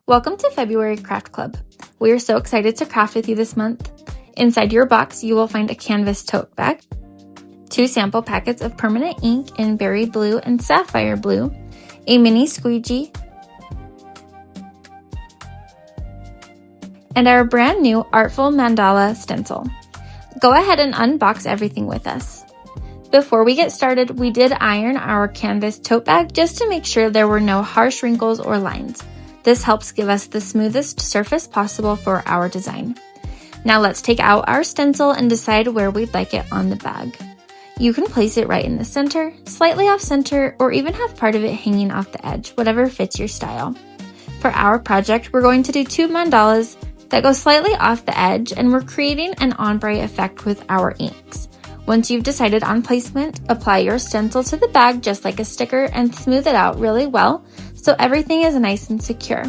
Welcome to February Craft Club. We are so excited to craft with you this month. Inside your box, you will find a canvas tote bag, 2 sample packets of permanent ink in berry blue and sapphire blue, a mini squeegee, and our brand new Artful Mandala stencil. Go ahead and unbox everything with us. Before we get started, we did iron our canvas tote bag just to make sure there were no harsh wrinkles or lines. This helps give us the smoothest surface possible for our design. Now let's take out our stencil and decide where we'd like it on the bag. You can place it right in the center, slightly off center, or even have part of it hanging off the edge, whatever fits your style. For our project, we're going to do 2 mandalas that go slightly off the edge, and we're creating an ombre effect with our inks. Once you've decided on placement, apply your stencil to the bag just like a sticker and smooth it out really well so everything is nice and secure.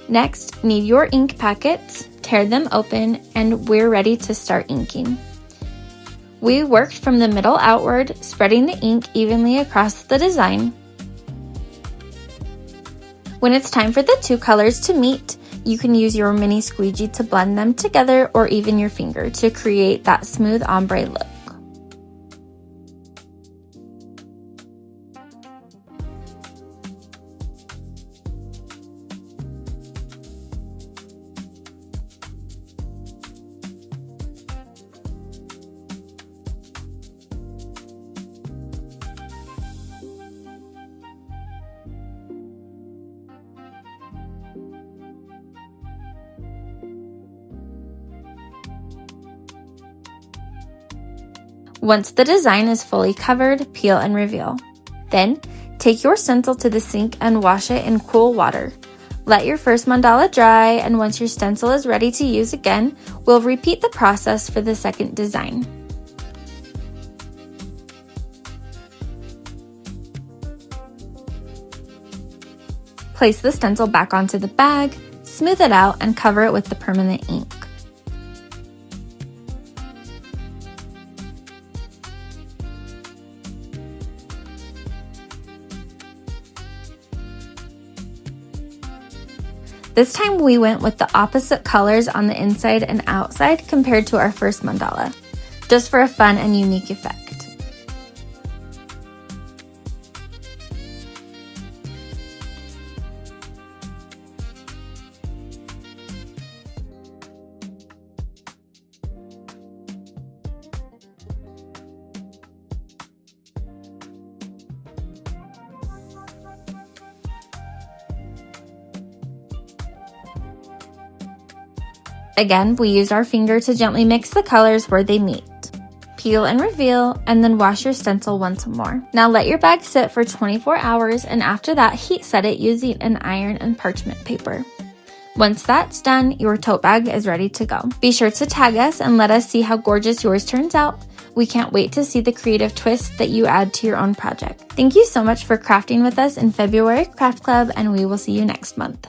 Next, knead your ink packets, tear them open, and we're ready to start inking. We worked from the middle outward, spreading the ink evenly across the design. When it's time for the 2 colors to meet, you can use your mini squeegee to blend them together or even your finger to create that smooth ombre look. Once the design is fully covered, peel and reveal. Then, take your stencil to the sink and wash it in cool water. Let your first mandala dry, and once your stencil is ready to use again, we'll repeat the process for the second design. Place the stencil back onto the bag, smooth it out, and cover it with the permanent ink. This time we went with the opposite colors on the inside and outside compared to our first mandala, just for a fun and unique effect. Again, we used our finger to gently mix the colors where they meet. Peel and reveal, and then wash your stencil once more. Now let your bag sit for 24 hours, and after that, heat set it using an iron and parchment paper. Once that's done, your tote bag is ready to go. Be sure to tag us and let us see how gorgeous yours turns out. We can't wait to see the creative twists that you add to your own project. Thank you so much for crafting with us in February Craft Club, and we will see you next month.